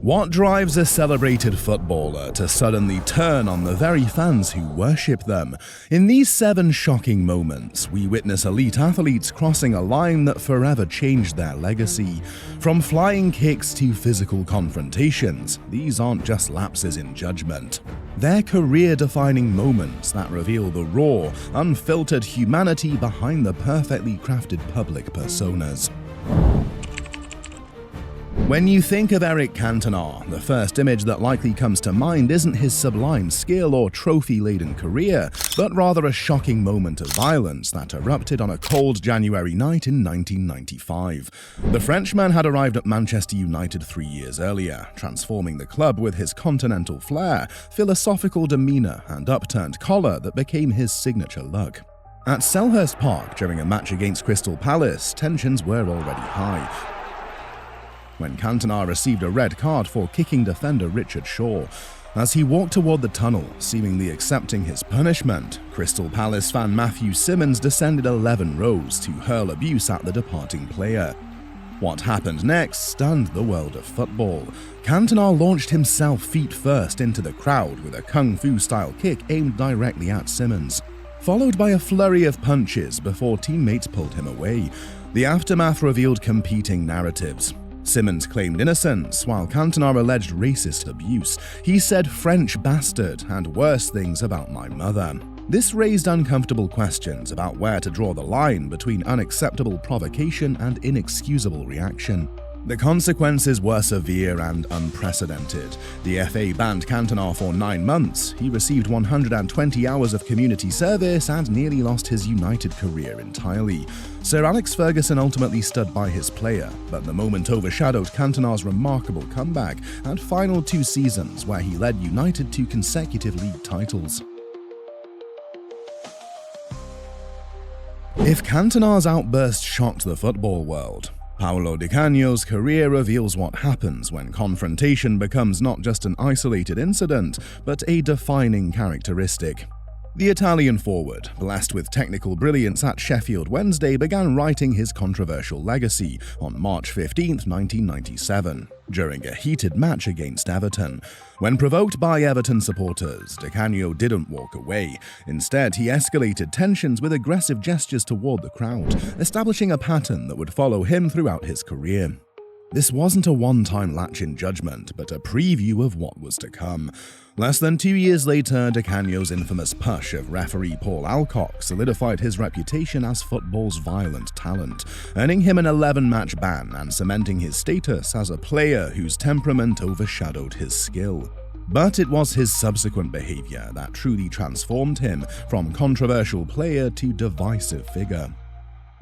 What drives a celebrated footballer to suddenly turn on the very fans who worship them? In these 7 shocking moments, we witness elite athletes crossing a line that forever changed their legacy. From flying kicks to physical confrontations, these aren't just lapses in judgment. They're career-defining moments that reveal the raw, unfiltered humanity behind the perfectly crafted public personas. When you think of Eric Cantona, the first image that likely comes to mind isn't his sublime skill or trophy-laden career, but rather a shocking moment of violence that erupted on a cold January night in 1995. The Frenchman had arrived at Manchester United 3 years earlier, transforming the club with his continental flair, philosophical demeanour and upturned collar that became his signature look. At Selhurst Park during a match against Crystal Palace, tensions were already high when Cantona received a red card for kicking defender Richard Shaw. As he walked toward the tunnel, seemingly accepting his punishment, Crystal Palace fan Matthew Simmons descended 11 rows to hurl abuse at the departing player. What happened next stunned the world of football. Cantona launched himself feet first into the crowd with a kung fu-style kick aimed directly at Simmons, followed by a flurry of punches before teammates pulled him away. The aftermath revealed competing narratives. Simmons claimed innocence, while Cantona alleged racist abuse. He said "French bastard" and worse things about my mother. This raised uncomfortable questions about where to draw the line between unacceptable provocation and inexcusable reaction. The consequences were severe and unprecedented. The FA banned Cantona for 9 months, he received 120 hours of community service and nearly lost his United career entirely. Sir Alex Ferguson ultimately stood by his player, but the moment overshadowed Cantona's remarkable comeback and final 2 seasons where he led United to consecutive league titles. If Cantona's outburst shocked the football world, Paulo Di Canio's career reveals what happens when confrontation becomes not just an isolated incident, but a defining characteristic. The Italian forward, blessed with technical brilliance at Sheffield Wednesday, began writing his controversial legacy on March 15, 1997, during a heated match against Everton. When provoked by Everton supporters, Di Canio didn't walk away. Instead, he escalated tensions with aggressive gestures toward the crowd, establishing a pattern that would follow him throughout his career. This wasn't a one-time lapse in judgment, but a preview of what was to come. Less than 2 years later, Di Canio's infamous push of referee Paul Alcock solidified his reputation as football's violent talent, earning him an 11-match ban and cementing his status as a player whose temperament overshadowed his skill. But it was his subsequent behavior that truly transformed him from controversial player to divisive figure.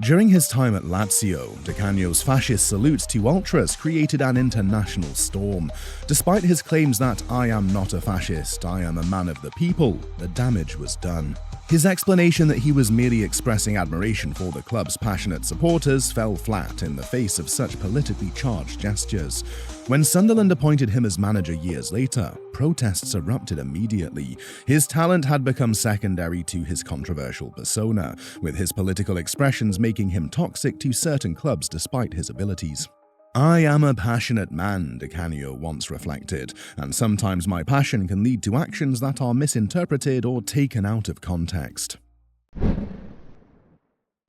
During his time at Lazio, Di Canio's fascist salutes to ultras created an international storm. Despite his claims that "I am not a fascist, I am a man of the people," the damage was done. His explanation that he was merely expressing admiration for the club's passionate supporters fell flat in the face of such politically charged gestures. When Sunderland appointed him as manager years later, protests erupted immediately. His talent had become secondary to his controversial persona, with his political expressions making him toxic to certain clubs despite his abilities. "I am a passionate man," Di Canio once reflected, "and sometimes my passion can lead to actions that are misinterpreted or taken out of context."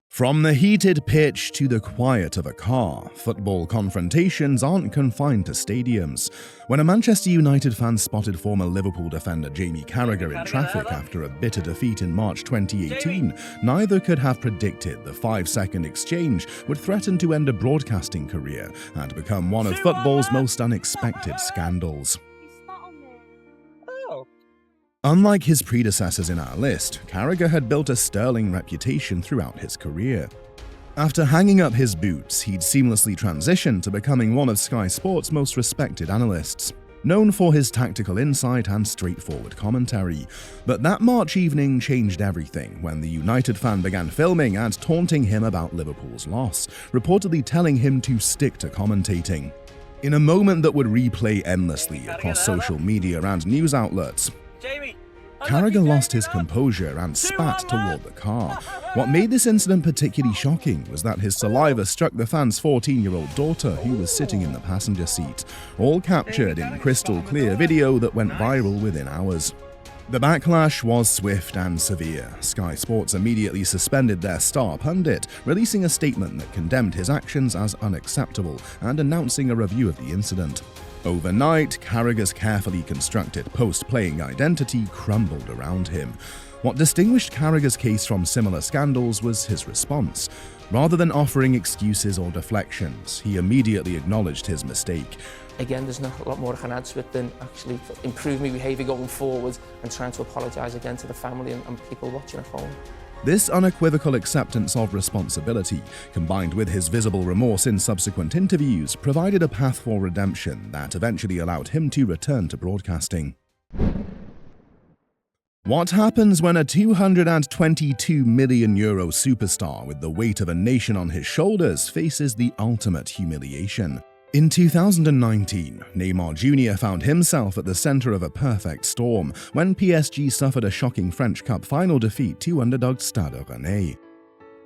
From the heated pitch to the quiet of a car, football confrontations aren't confined to stadiums. When a Manchester United fan spotted former Liverpool defender Jamie Carragher in traffic after a bitter defeat in March 2018, neither could have predicted the 5-second exchange would threaten to end a broadcasting career and become one of football's most unexpected scandals. Unlike his predecessors in our list, Carragher had built a sterling reputation throughout his career. After hanging up his boots, he'd seamlessly transitioned to becoming one of Sky Sports' most respected analysts, known for his tactical insight and straightforward commentary. But that March evening changed everything when the United fan began filming and taunting him about Liverpool's loss, reportedly telling him to stick to commentating. In a moment that would replay endlessly across social media and news outlets, Carragher lost his composure and spat toward the car. What made this incident particularly shocking was that his saliva struck the fan's 14-year-old daughter, who was sitting in the passenger seat, all captured in crystal clear video that went viral within hours. The backlash was swift and severe. Sky Sports immediately suspended their star pundit, releasing a statement that condemned his actions as unacceptable and announcing a review of the incident. Overnight, Carragher's carefully constructed post-playing identity crumbled around him. What distinguished Carragher's case from similar scandals was his response. Rather than offering excuses or deflections, he immediately acknowledged his mistake. Again, there's not a lot more I can add to it than actually improve my behaviour going forward and trying to apologise again to the family and people watching at home. This unequivocal acceptance of responsibility, combined with his visible remorse in subsequent interviews, provided a path for redemption that eventually allowed him to return to broadcasting. What happens when a €222 million superstar with the weight of a nation on his shoulders faces the ultimate humiliation? In 2019, Neymar Jr. found himself at the center of a perfect storm when PSG suffered a shocking French Cup final defeat to underdog Stade Rennais.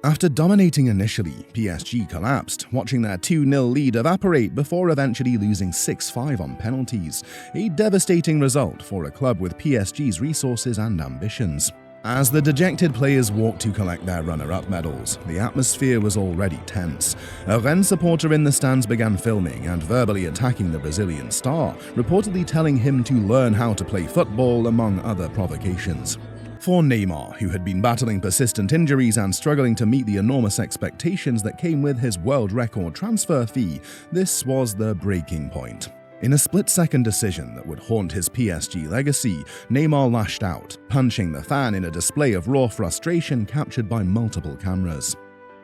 After dominating initially, PSG collapsed, watching their 2-0 lead evaporate before eventually losing 6-5 on penalties, a devastating result for a club with PSG's resources and ambitions. As the dejected players walked to collect their runner-up medals, the atmosphere was already tense. A Rennes supporter in the stands began filming and verbally attacking the Brazilian star, reportedly telling him to learn how to play football, among other provocations. For Neymar, who had been battling persistent injuries and struggling to meet the enormous expectations that came with his world record transfer fee, this was the breaking point. In a split-second decision that would haunt his PSG legacy, Neymar lashed out, punching the fan in a display of raw frustration captured by multiple cameras.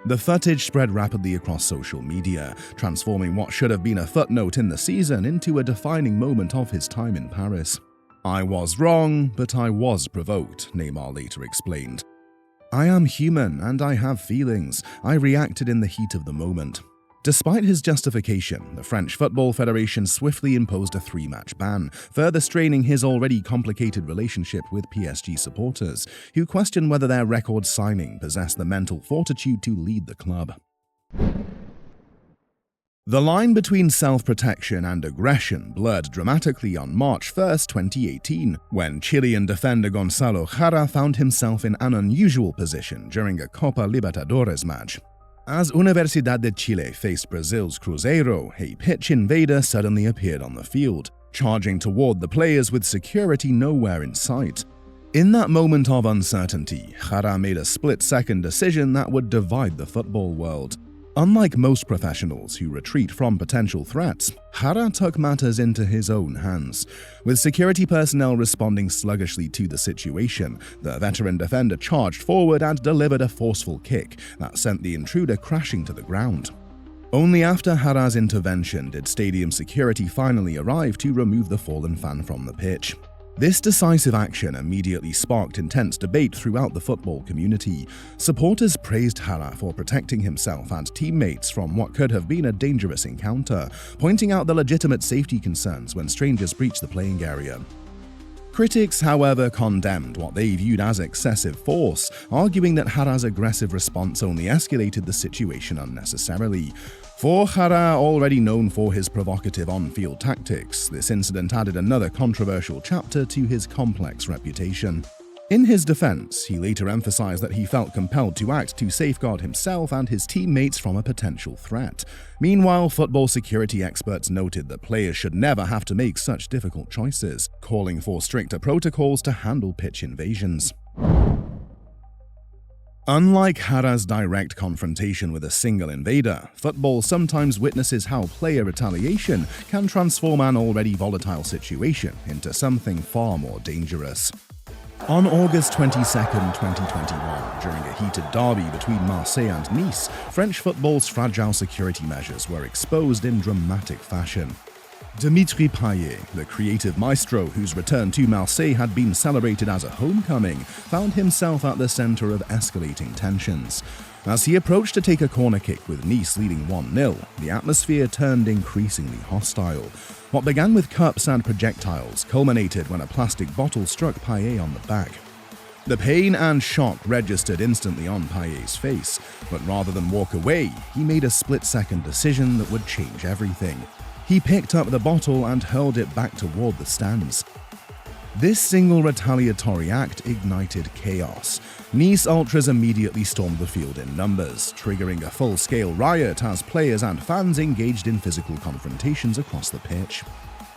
The footage spread rapidly across social media, transforming what should have been a footnote in the season into a defining moment of his time in Paris. "I was wrong, but I was provoked," Neymar later explained. "I am human and I have feelings. I reacted in the heat of the moment." Despite his justification, the French Football Federation swiftly imposed a 3-match ban, further straining his already complicated relationship with PSG supporters, who questioned whether their record signing possessed the mental fortitude to lead the club. The line between self-protection and aggression blurred dramatically on March 1, 2018, when Chilean defender Gonzalo Jara found himself in an unusual position during a Copa Libertadores match. As Universidad de Chile faced Brazil's Cruzeiro, a pitch invader suddenly appeared on the field, charging toward the players with security nowhere in sight. In that moment of uncertainty, Jara made a split-second decision that would divide the football world. Unlike most professionals who retreat from potential threats, Jara took matters into his own hands. With security personnel responding sluggishly to the situation, the veteran defender charged forward and delivered a forceful kick that sent the intruder crashing to the ground. Only after Jara's intervention did stadium security finally arrive to remove the fallen fan from the pitch. This decisive action immediately sparked intense debate throughout the football community. Supporters praised Jara for protecting himself and teammates from what could have been a dangerous encounter, pointing out the legitimate safety concerns when strangers breached the playing area. Critics, however, condemned what they viewed as excessive force, arguing that Jara's aggressive response only escalated the situation unnecessarily. For Jara, already known for his provocative on-field tactics, this incident added another controversial chapter to his complex reputation. In his defense, he later emphasized that he felt compelled to act to safeguard himself and his teammates from a potential threat. Meanwhile, football security experts noted that players should never have to make such difficult choices, calling for stricter protocols to handle pitch invasions. Unlike Jara's direct confrontation with a single invader, football sometimes witnesses how player retaliation can transform an already volatile situation into something far more dangerous. On August 22, 2021, during a heated derby between Marseille and Nice, French football's fragile security measures were exposed in dramatic fashion. Dimitri Payet, the creative maestro whose return to Marseille had been celebrated as a homecoming, found himself at the center of escalating tensions. As he approached to take a corner kick with Nice leading 1-0, the atmosphere turned increasingly hostile. What began with cups and projectiles culminated when a plastic bottle struck Payet on the back. The pain and shock registered instantly on Payet's face, but rather than walk away, he made a split-second decision that would change everything. He picked up the bottle and hurled it back toward the stands. This single retaliatory act ignited chaos. Nice ultras immediately stormed the field in numbers, triggering a full-scale riot as players and fans engaged in physical confrontations across the pitch.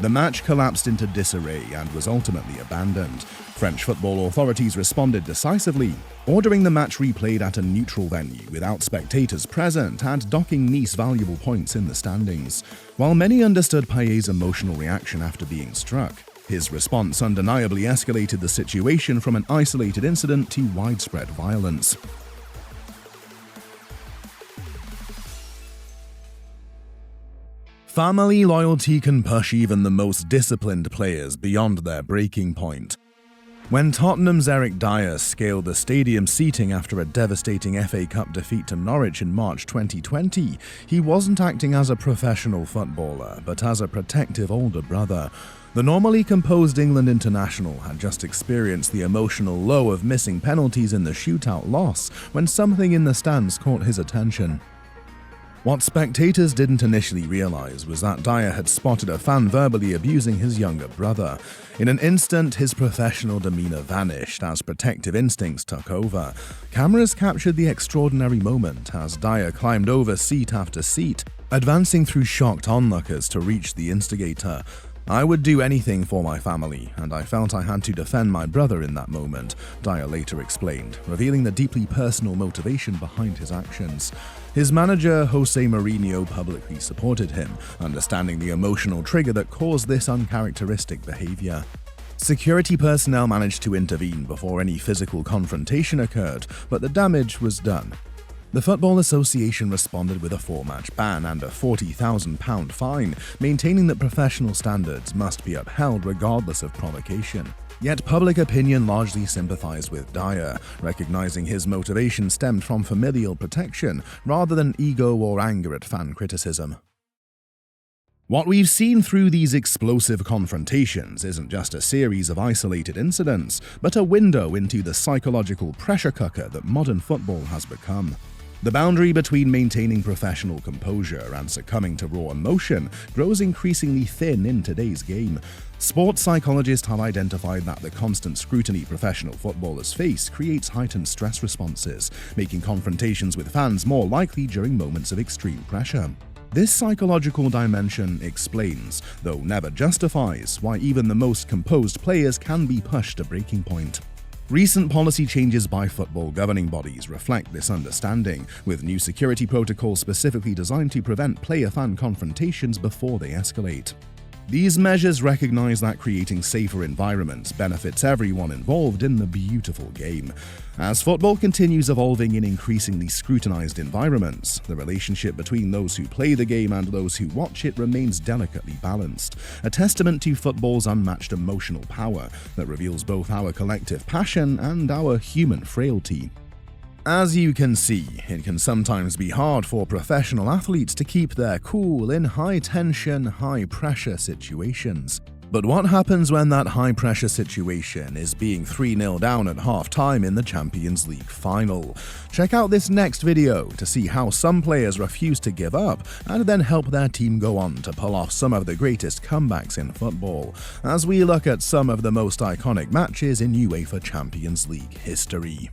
The match collapsed into disarray and was ultimately abandoned. French football authorities responded decisively, ordering the match replayed at a neutral venue without spectators present and docking Nice valuable points in the standings. While many understood Payet's emotional reaction after being struck, his response undeniably escalated the situation from an isolated incident to widespread violence. Family loyalty can push even the most disciplined players beyond their breaking point. When Tottenham's Eric Dier scaled the stadium seating after a devastating FA Cup defeat to Norwich in March 2020, he wasn't acting as a professional footballer, but as a protective older brother. The normally composed England international had just experienced the emotional low of missing penalties in the shootout loss when something in the stands caught his attention. What spectators didn't initially realize was that Dier had spotted a fan verbally abusing his younger brother. In an instant, his professional demeanor vanished as protective instincts took over. Cameras captured the extraordinary moment as Dier climbed over seat after seat, advancing through shocked onlookers to reach the instigator. "I would do anything for my family, and I felt I had to defend my brother in that moment," Dier later explained, revealing the deeply personal motivation behind his actions. His manager, Jose Mourinho, publicly supported him, understanding the emotional trigger that caused this uncharacteristic behavior. Security personnel managed to intervene before any physical confrontation occurred, but the damage was done. The Football Association responded with a 4-match ban and a £40,000 fine, maintaining that professional standards must be upheld regardless of provocation. Yet public opinion largely sympathized with Dier, recognizing his motivation stemmed from familial protection rather than ego or anger at fan criticism. What we've seen through these explosive confrontations isn't just a series of isolated incidents, but a window into the psychological pressure cooker that modern football has become. The boundary between maintaining professional composure and succumbing to raw emotion grows increasingly thin in today's game. Sports psychologists have identified that the constant scrutiny professional footballers face creates heightened stress responses, making confrontations with fans more likely during moments of extreme pressure. This psychological dimension explains, though never justifies, why even the most composed players can be pushed to breaking point. Recent policy changes by football governing bodies reflect this understanding, with new security protocols specifically designed to prevent player-fan confrontations before they escalate. These measures recognize that creating safer environments benefits everyone involved in the beautiful game. As football continues evolving in increasingly scrutinized environments, the relationship between those who play the game and those who watch it remains delicately balanced, a testament to football's unmatched emotional power that reveals both our collective passion and our human frailty. As you can see, it can sometimes be hard for professional athletes to keep their cool in high-tension, high-pressure situations. But what happens when that high-pressure situation is being 3-0 down at half-time in the Champions League final? Check out this next video to see how some players refuse to give up and then help their team go on to pull off some of the greatest comebacks in football, as we look at some of the most iconic matches in UEFA Champions League history.